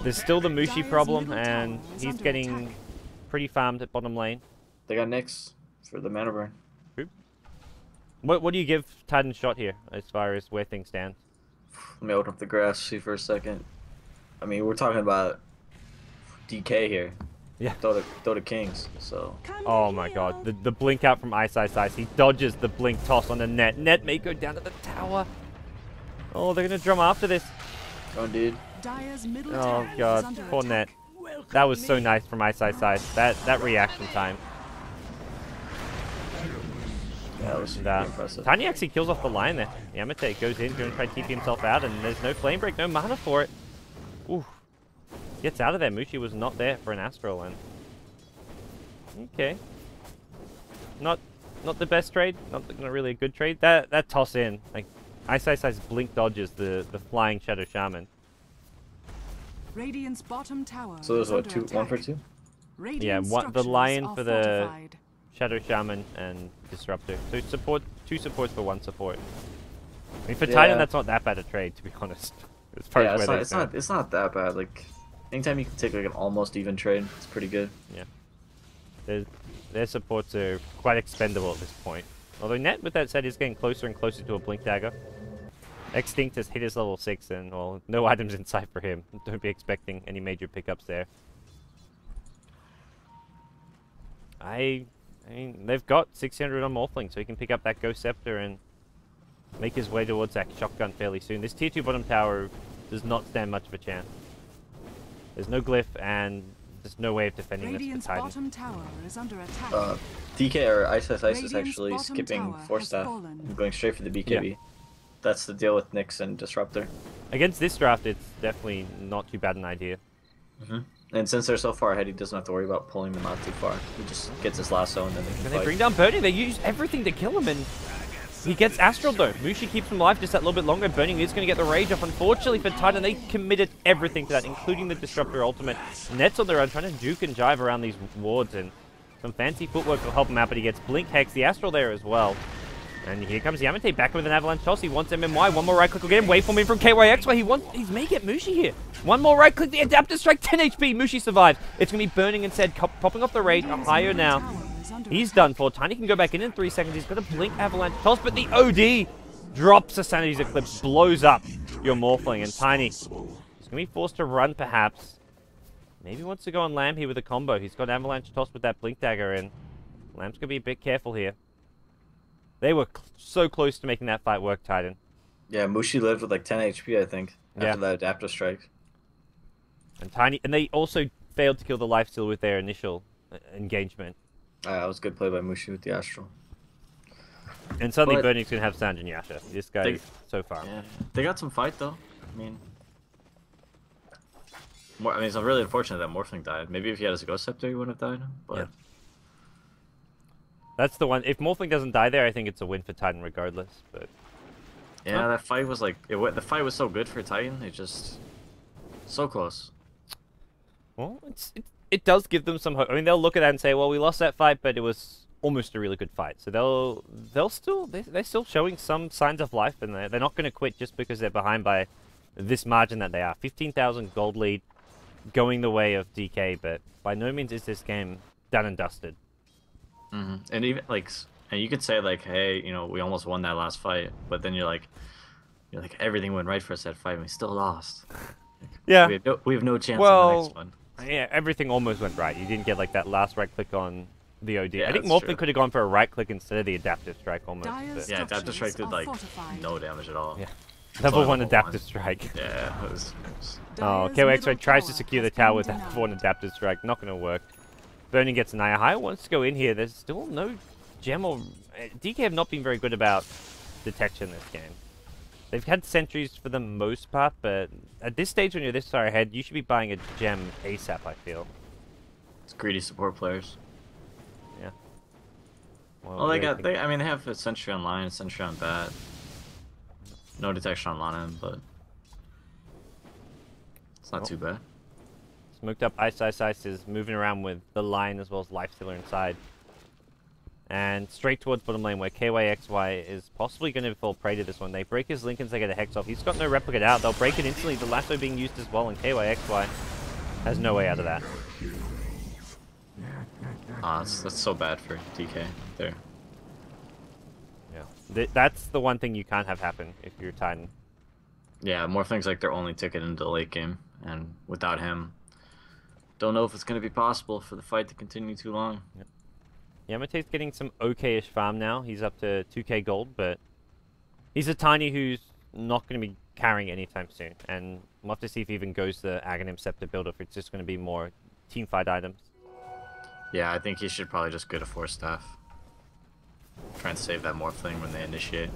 There's still the Mushi problem, and he's getting pretty farmed at bottom lane. They got Nyx for the mana burn. Who? What do you give Titan's shot here as far as where things stand? Let me open up the grass, see for a second. I mean, we're talking about DK here. Yeah. Dota Kings, so. Oh my god. The blink out from Ice. He dodges the blink toss on the Net. Net may go down to the tower. Oh, they're going to drum after this. Go on, dude. Oh god. Poor Net. That was so nice from Ice. That reaction time. Yeah, that was impressive. Tiny actually kills off the line there. Yamate goes in, going to try to TP himself out, and there's no flame break, no mana for it. Ooh. Gets out of there. Mushi was not there for an Astral, and okay. Not the best trade. Not really a good trade. That toss in, like Ice blink dodges the flying Shadow Shaman. Radiant's bottom tower. So there's what, 1 for 2? Yeah, the Lion for the Shadow Shaman and Disruptor. So two supports for 1 support. I mean, for Titan, that's not that bad a trade, to be honest. As far as it's not that bad. Like, anytime you can take like an almost even trade, it's pretty good. Yeah. Their supports are quite expendable at this point. Although Net, with that said, is getting closer and closer to a Blink Dagger. Extinct has hit his level 6, and well, no items in sight for him. Don't be expecting any major pickups there. I mean, they've got 600 on Morphling, so he can pick up that Ghost Scepter and make his way towards that shotgun fairly soon. This tier 2 bottom tower does not stand much of a chance. There's no glyph, and there's no way of defending this for Titan. Bottom tower is under attack. DK or Ice is actually skipping Force Staff and going straight for the BKB. Yeah. That's the deal with Nyx and Disruptor. Against this draft, it's definitely not too bad an idea. And since they're so far ahead, he doesn't have to worry about pulling them out too far. He just gets his lasso and then they can fight. They bring down Burning. They use everything to kill him, and he gets Astral though. Mushi keeps him alive just that little bit longer. Burning is going to get the rage off. Unfortunately for Titan, they committed everything to that, including the Disruptor ultimate. Net's on their own, trying to juke and jive around these wards, and some fancy footwork will help him out, but he gets Blink Hex, the Astral there as well. And here comes Yamate back with an Avalanche Toss. He wants MMY. One more right click will get him. Waveform in from KYXY. He may get Mushi here. One more right click. The Adapter Strike, 10 HP. Mushi survives. It's going to be Burning instead, popping off the rage higher now. He's done for. Tiny can go back in 3 seconds. He's got a blink avalanche toss, but the OD drops the Sanity's Eclipse, blows up your Morphling, and Tiny is going to be forced to run, perhaps. Maybe wants to go on Lamb here with a combo. He's got avalanche toss with that blink dagger in. Lamb's going to be a bit careful here. They were so close to making that fight work, Titan. Yeah, Mushi lived with like 10 HP, I think, after that adaptive strike. And Tiny, and they also failed to kill the lifesteal with their initial engagement. That was good play by Mushi with the Astral. And suddenly Burning's going to have Sanjin Yasha. This guy is so far. Yeah, they got some fight though. I mean, it's really unfortunate that Morphling died. Maybe if he had his Ghost Scepter, he wouldn't have died. But yeah. That's the one. If Morphling doesn't die there, I think it's a win for Titan regardless. But yeah, that fight was like the fight was so good for Titan. It just so close. Well, it does give them some hope. I mean, they'll look at that and say, "Well, we lost that fight, but it was almost a really good fight." So they're still showing some signs of life, and they're not going to quit just because they're behind by this margin that they are. 15,000 gold lead, going the way of DK, but by no means is this game done and dusted. And even and you could say like, hey, we almost won that last fight, but then you're like everything went right for us that fight, and we still lost. Yeah, we have no chance in the next one. Yeah, everything almost went right. You didn't get like that last right click on the OD. Yeah, I think Morphling could have gone for a right click instead of the adaptive strike almost. But... yeah, adaptive strike did like no damage at all. Yeah, level 1 adaptive strike. Yeah, it was... Oh, KOX tries to secure the tower with that level 1 adaptive strike. Not going to work. Burning gets an Aya. Wants to go in here. There's still no gem or... DK have not been very good about detection this game. They've had sentries for the most part, but at this stage when you're this far ahead, you should be buying a gem ASAP, I feel. It's greedy support players. Yeah. Well, they have a sentry on line, a sentry on bat. No detection on Lana, but it's not too bad. Smoked up Ice is moving around with the line as well as Lifestealer inside. And straight towards bottom lane where KYXY is possibly going to fall prey to this one. They break his Lincolns, they get a Hex off. He's got no replicate out. They'll break it instantly. The lasso being used as well, and KYXY has no way out of that. That's so bad for DK there. Yeah. That's the one thing you can't have happen if you're Titan. Yeah, Morphling's like their only ticket into the late game, and without him, don't know if it's going to be possible for the fight to continue too long. Yep. Yamate's getting some okay-ish farm now. He's up to 2k gold, but he's a Tiny who's not going to be carrying anytime soon. And we'll have to see if he even goes the Aghanim Scepter build, if it's just going to be more team fight items. Yeah, I think he should probably just go to 4 staff. Try and save that Morphling when they initiate.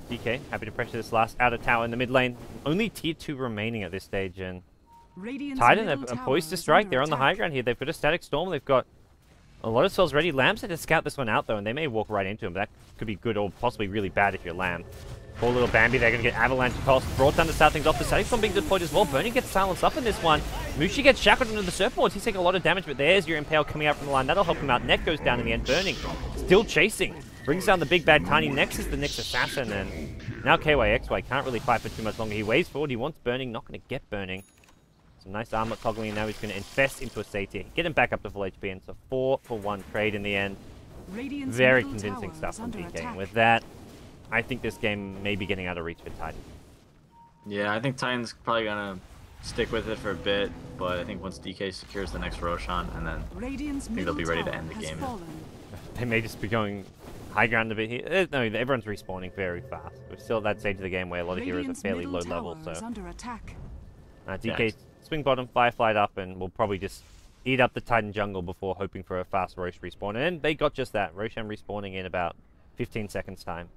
DK, happy to pressure this last outer tower in the mid lane. Only tier 2 remaining at this stage, and Titan are poised to strike. They're on the high ground here. They've got a Static Storm. They've got a lot of cells ready. Lamb's had to scout this one out, though, and they may walk right into him. But that could be good or possibly really bad if you're Lamb. Poor little Bambi, they're going to get Avalanche tossed. Brought down to start things off. The Static Storm being deployed as well. Burning gets silenced up in this one. Mushi gets shackled into the surfboards. He's taking a lot of damage, but there's your Impale coming out from the line. That'll help him out. Neck goes down in the end. Burning still chasing. Brings down the big bad Tiny. Next is the Nyx Assassin, and now KYXY can't really fight for too much longer. He waves forward. He wants Burning. Not going to get Burning. Some nice armor toggling, and now he's going to infest into a Satyr. Get him back up to full HP, and it's a 4-for-1 trade in the end. Very convincing stuff from DK. And with that, I think this game may be getting out of reach for Titan. Yeah, I think Titan's probably going to stick with it for a bit, but I think once DK secures the next Roshan, and then I think they'll be ready to end the game. They may just be going high ground a bit here. No, everyone's respawning very fast. We're still at that stage of the game where a lot of heroes are fairly low level, so... DK swing bottom, Firefly up, and we'll probably just eat up the Titan jungle before hoping for a fast Rosh respawn. And they got just that. Roshan respawning in about 15 seconds time.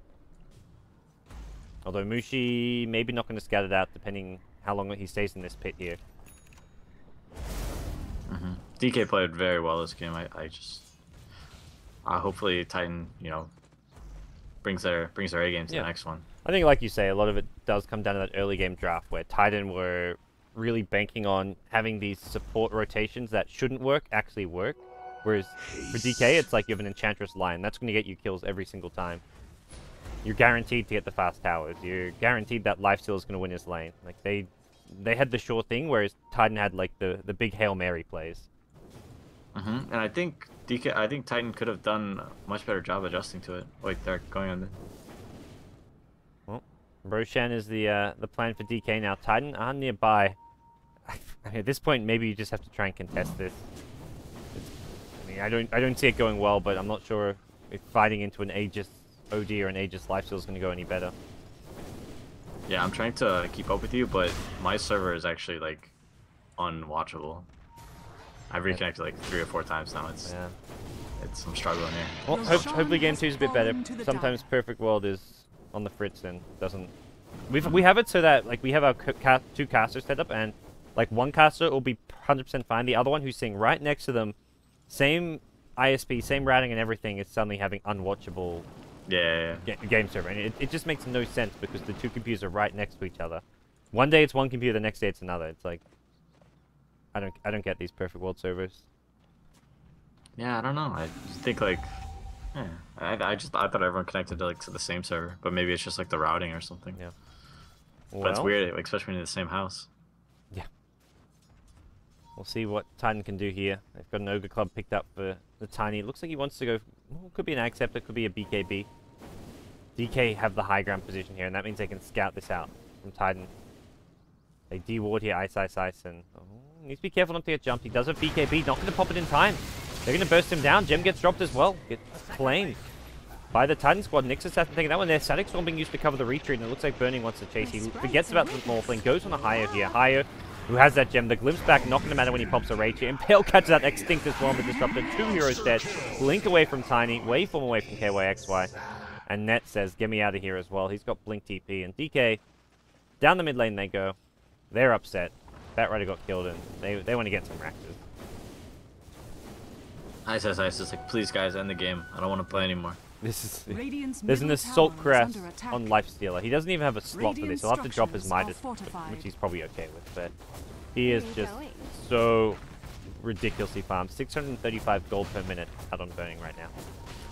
Although Mushi maybe not going to scout it out depending how long he stays in this pit here. DK played very well this game. Hopefully Titan, brings their A game to the next one. I think, like you say, a lot of it does come down to that early game draft where Titan were really banking on having these support rotations that shouldn't work actually work. Whereas for DK, it's like you have an Enchantress line. That's going to get you kills every single time. You're guaranteed to get the fast towers. You're guaranteed that Lifesteal is going to win his lane. Like they had the sure thing, whereas Titan had like the big Hail Mary plays. And I think DK, I think Titan could have done a much better job adjusting to it. Wait, they're going on. Well, Roshan is the plan for DK now. Titan are nearby. At this point, maybe you just have to try and contest this. I mean, I don't see it going well, but I'm not sure if fighting into an Aegis OD or an Aegis lifesteal is going to go any better. Yeah, I'm trying to keep up with you, but my server is actually like unwatchable. I've reconnected like 3 or 4 times now. I'm struggling here. Well, hopefully game 2 is a bit better. Sometimes Perfect World is on the fritz and doesn't. We have it so that like we have our 2 casters set up, and like one caster will be 100% fine. The other one who's sitting right next to them, same ISP, same routing and everything, is suddenly having unwatchable game server, and it just makes no sense because the 2 computers are right next to each other. One day it's one computer, the next day it's another. It's like I don't get these Perfect World servers. Yeah, I don't know. I just think like, I thought everyone connected to the same server, but maybe it's just like the routing or something. Yeah. But it's weird, like, especially when you're in the same house. Yeah. We'll see what Titan can do here. They've got an Ogre Club picked up for the Tiny. It looks like he wants to go. Well, could be an Acceptor, could be a BKB. DK have the high ground position here, and that means they can scout this out from Titan. They de-ward here, ice, and needs to be careful not to get jumped. He does have BKB, not going to pop it in time. They're going to burst him down. Gem gets dropped as well. Gets claimed by the Titan squad. Nyx Assassin taking that one there. Static Storm being used to cover the retreat, and it looks like Burning wants to chase. He forgets about the Morphling, goes on a Hayo here. Hayo, who has that gem. The Glimpse back, not going to matter when he pops a rage here. Impale catches that Extinct as well, but disrupted. 2 heroes dead. Blink away from Tiny, waveform away from KYXY. And Net says, get me out of here as well. He's got Blink TP, and DK, down the mid lane they go. They're upset. Batrider got killed, and they want to get some Raxes. Ice is like, please guys, end the game. I don't want to play anymore. There's an Assault Crest on Lifestealer. He doesn't even have a slot for this. He'll have to drop his Midas, which he's probably okay with, but he is just so ridiculously farmed. 635 gold per minute out on Burning right now.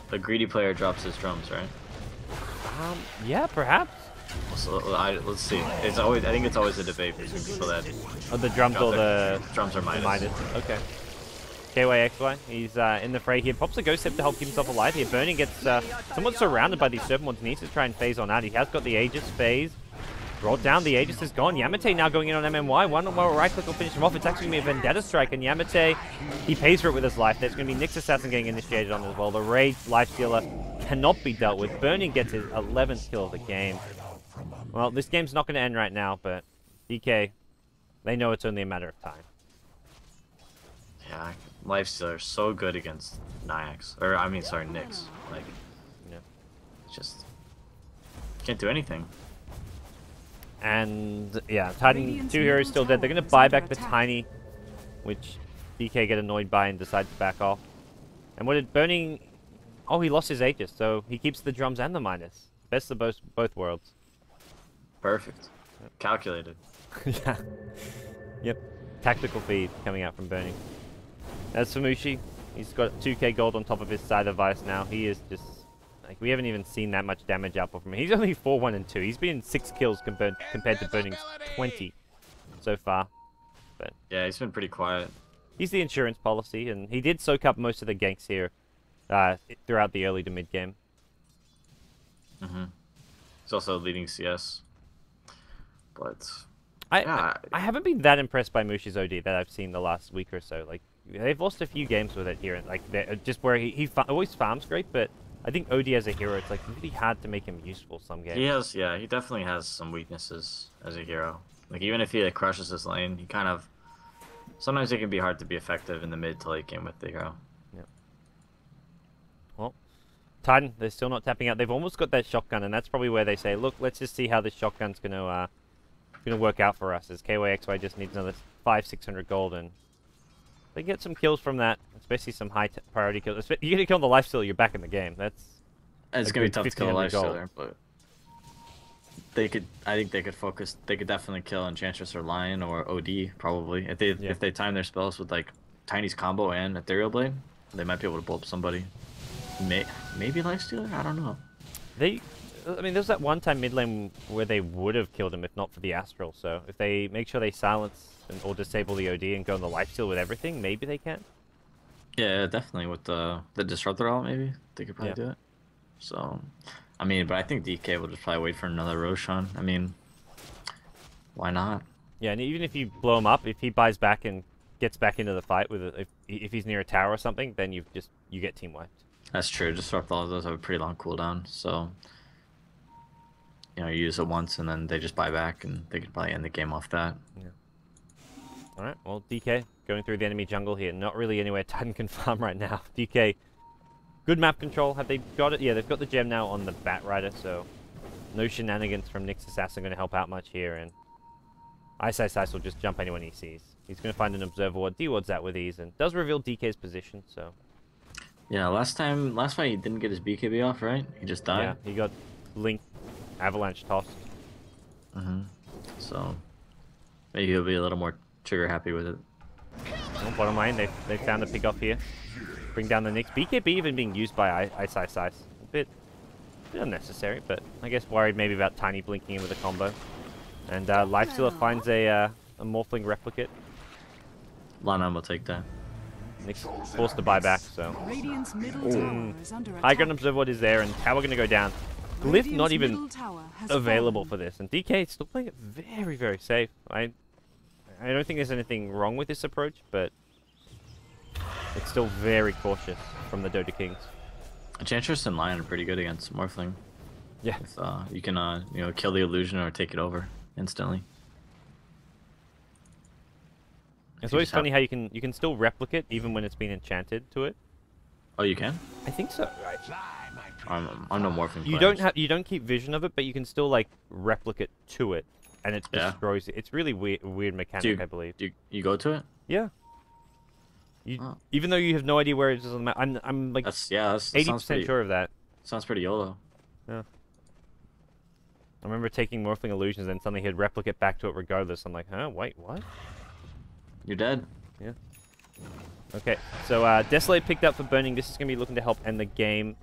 The greedy player drops his drums, right? Yeah, perhaps. So, let's see. It's always, I think it's always a debate between people that. Oh, the drums or the drums are Midas. Okay. KYXY, he's in the fray here. Pops a Ghost Step to help keep himself alive here. Burning gets somewhat surrounded by these Serpent Ones. Needs to try and phase on out. He has got the Aegis phase. Brought down, the Aegis is gone. Yamate now going in on MMY. One more right click will finish him off. It's actually going to be a Vendetta Strike, and Yamate, he pays for it with his life. There's going to be Nyx Assassin getting initiated on as well. The Rage Lifestealer cannot be dealt with. Burning gets his 11th kill of the game. Well, this game's not going to end right now, but DK, they know it's only a matter of time. Yeah, Lifestealer so good against Nyx. Or, I mean, sorry, Nyx. Like, yeah. Just can't do anything. And, yeah, Titan, 2 heroes still dead. They're going to buy back the Tiny, which DK get annoyed by and decide to back off. And what did Burning... Oh, he lost his Aegis, so he keeps the drums and the Midas. Best of both worlds. Perfect. Calculated. Yeah. Yep. Tactical feed coming out from Burning. As for Mushi, he's got 2k gold on top of his side of Vice now. He is just... Like, we haven't even seen that much damage output from him. He's only 4-1-2. He's been 6 kills compared to Burning's 20 so far. But yeah, he's been pretty quiet. He's the insurance policy, and he did soak up most of the ganks here throughout the early to mid game. He's also leading CS. But I haven't been that impressed by Mushi's OD that I've seen the last week or so. Like, they've lost a few games with it here, like just where he always farms great, but I think OD as a hero, it's like really hard to make him useful some games. He definitely has some weaknesses as a hero. Like, even if he like crushes his lane, he kind of sometimes it can be hard to be effective in the mid to late game with the hero. Yep. Well, Titan, they're still not tapping out. They've almost got that shotgun, and that's probably where they say, look, let's just see how this shotgun's gonna work out for us. As KYXY just needs another 500-600 gold, and they get some kills from that, especially some high priority kills. You get a kill on the Lifestealer, you're back in the game. It's gonna be tough to kill a Lifestealer, but I think they could focus. They could definitely kill Enchantress or Lion or OD probably if they time their spells with like Tiny's combo and Ethereal Blade. They might be able to blow up somebody. Maybe Lifestealer? I don't know. I mean, there's that one time mid lane where they would have killed him if not for the Astral. So if they make sure they silence or disable the OD and go on the Lifesteal with everything, maybe they can. Yeah, definitely with the disruptor out, maybe they could probably Yeah. do it. So, I mean, but I think DK will just probably wait for another Roshan. I mean, why not? Yeah, and even if you blow him up, if he buys back and gets back into the fight with it, if he's near a tower or something, then you get team wiped. That's true. Disrupt all of those have a pretty long cooldown, so you use it once and then they just buy back, and they could probably end the game off that. Yeah. All right. Well, DK going through the enemy jungle here. Not really anywhere Titan can farm right now. DK, good map control. Have they got it? Yeah, they've got the gem now on the Bat Rider, so no shenanigans from Nyx Assassin going to help out much here. And Ice will just jump anyone he sees. He's going to find an observer ward, D-wards that with ease, and does reveal DK's position. So Yeah, last fight he didn't get his BKB off, right? He just died. yeah, he got Link Avalanche tossed. So maybe he'll be a little more trigger happy with it. Well, bottom lane, they found the pick off here. Bring down the Nyx. BKB even being used by Ice. A bit unnecessary, but I guess worried maybe about Tiny blinking in with a combo. And Lifestealer finds a Morphling replicate. Lana will take that. Nyx forced to buy back, so. Radiant's middle tower is under High attack. ground observer ward is there, and tower going to go down. Glyph not Radiant's even middle tower has available for fallen. this, and DK still playing it very, very safe. I don't think there's anything wrong with this approach, but it's still very cautious from the Dota Kings. Enchantress and Lion are pretty good against Morphling. Yeah. If, you can kill the illusion or take it over instantly. It's You always just have- funny how you can still replicate even when it's been enchanted to it. Oh, you can? I think so. Right. I'm no Morphling You player. you don't keep vision of it, but you can still like replicate to it, and it Yeah. destroys it. It's really weird mechanic, Do you, I believe. do you go to it? Yeah. Even though you have no idea where it is on the map, I'm like That 80% sounds pretty, sure of that. sounds pretty YOLO. Yeah. I remember taking Morphling Illusions and suddenly he'd replicate back to it regardless. I'm like, huh? Wait, what? You're dead. Yeah. Okay, so Desolate picked up for Burning. This is going to be looking to help end the game.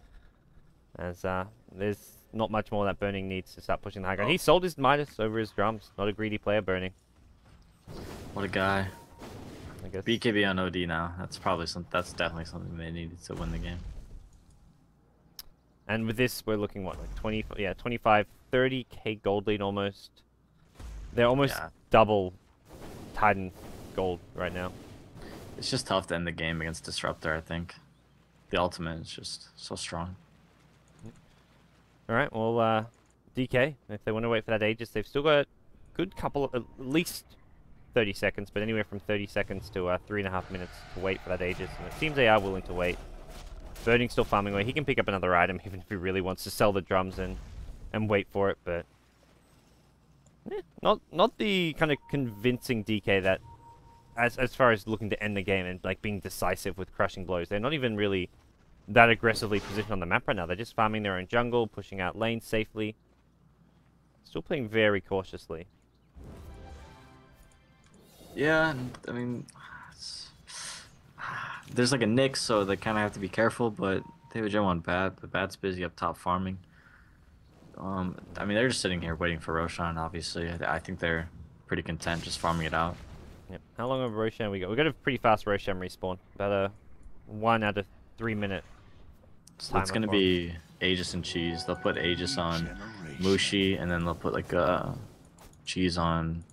As there's not much more that Burning needs to start pushing the high ground. He sold his Midas over his drums. Not a greedy player, Burning. What a guy. I guess. BKB on OD now. That's definitely something they needed to win the game. And with this, we're looking, what, like 25, 30k gold lead almost. They're almost Yeah. double Titan gold right now. It's just tough to end the game against Disruptor, I think. The ultimate is just so strong. Alright, well, DK, if they want to wait for that Aegis, they've still got a good couple of, at least 30 seconds, but anywhere from 30 seconds to 3.5 minutes to wait for that Aegis, and it seems they are willing to wait. Burning's still farming away. He can pick up another item even if he really wants to sell the drums and wait for it, but not the kind of convincing DK that as far as looking to end the game and like being decisive with crushing blows. They're not even really that aggressively positioned on the map right now. They're just farming their own jungle, pushing out lanes safely. Still playing very cautiously. Yeah, I mean, there's like a Nyx, so they kind of have to be careful, but they have a gem on Bat. The Bat's busy up top farming. I mean, they're just sitting here waiting for Roshan, obviously. I think they're pretty content just farming it out. Yep. How long of Roshan we got? We got a pretty fast Roshan respawn. About a 1 out of 3 minute. So it's going to be Aegis and Cheese. They'll put Aegis on Mushi, and then they'll put like Cheese on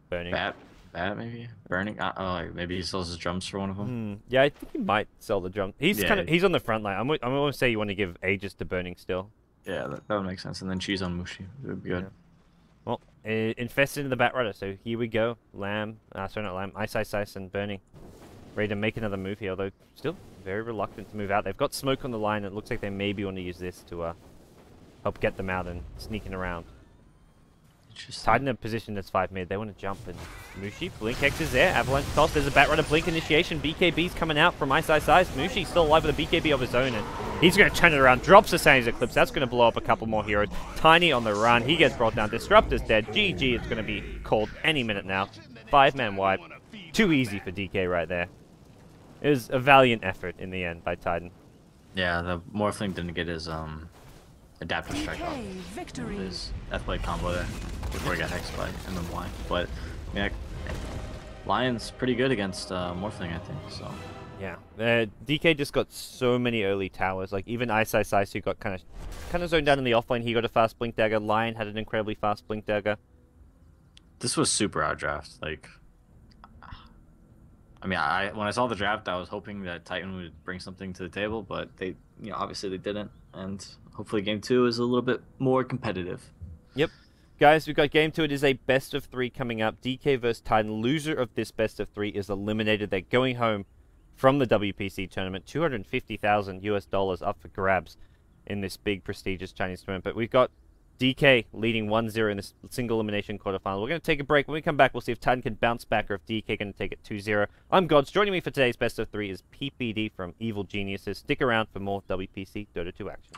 Burning. Bat maybe? Burning? Oh, maybe he sells his drums for one of them. Yeah, I think he might sell the drum. He's Yeah. he's on the front line. I'm going to say you want to give Aegis to Burning still. Yeah, that would make sense. And then Cheese on Mushi. It would be good. Yeah. Well, infested in the Bat Rider, so here we go. Lamb, sorry not Lamb, Ice, and Burning. Ready to make another move here, although still very reluctant to move out. They've got smoke on the line, and it looks like they maybe want to use this to help get them out and sneaking around. Titan in a position that's 5 mid. They want to jump, and Mushi, Blink X is there. Avalanche toss, there's a Bat Rider Blink initiation. BKB's coming out from Ice. Mushi still alive with a BKB of his own, and he's going to turn it around. Drops the Sandy's Eclipse. That's going to blow up a couple more heroes. Tiny on the run. He gets brought down. Disruptor's dead. GG, it's going to be called any minute now. 5-man wipe. Too easy for DK right there. It was a valiant effort in the end by Titan. Yeah, the Morphling didn't get his adaptive strike off. DK victory. His F-blade combo there before he got hexed by MMY. But yeah, Lion's pretty good against Morphling, I think. So Yeah, DK just got so many early towers. Like even Ice who got kind of zoned out in the offlane. He got a fast blink dagger. Lion had an incredibly fast blink dagger. This was super outdraft. Like, I mean, when I saw the draft, I was hoping that Titan would bring something to the table, but they, obviously they didn't. And hopefully game 2 is a little bit more competitive. Yep. Guys, we've got game 2. It is a best of 3 coming up. DK versus Titan. Loser of this best of 3 is eliminated. They're going home from the WPC tournament. $250,000 up for grabs in this big, prestigious Chinese tournament. But we've got DK leading 1-0 in this single elimination quarterfinal. We're going to take a break. When we come back, we'll see if Titan can bounce back or if DK can take it 2-0. I'm Gods. Joining me for today's best of 3 is PPD from Evil Geniuses. Stick around for more WPC Dota 2 action.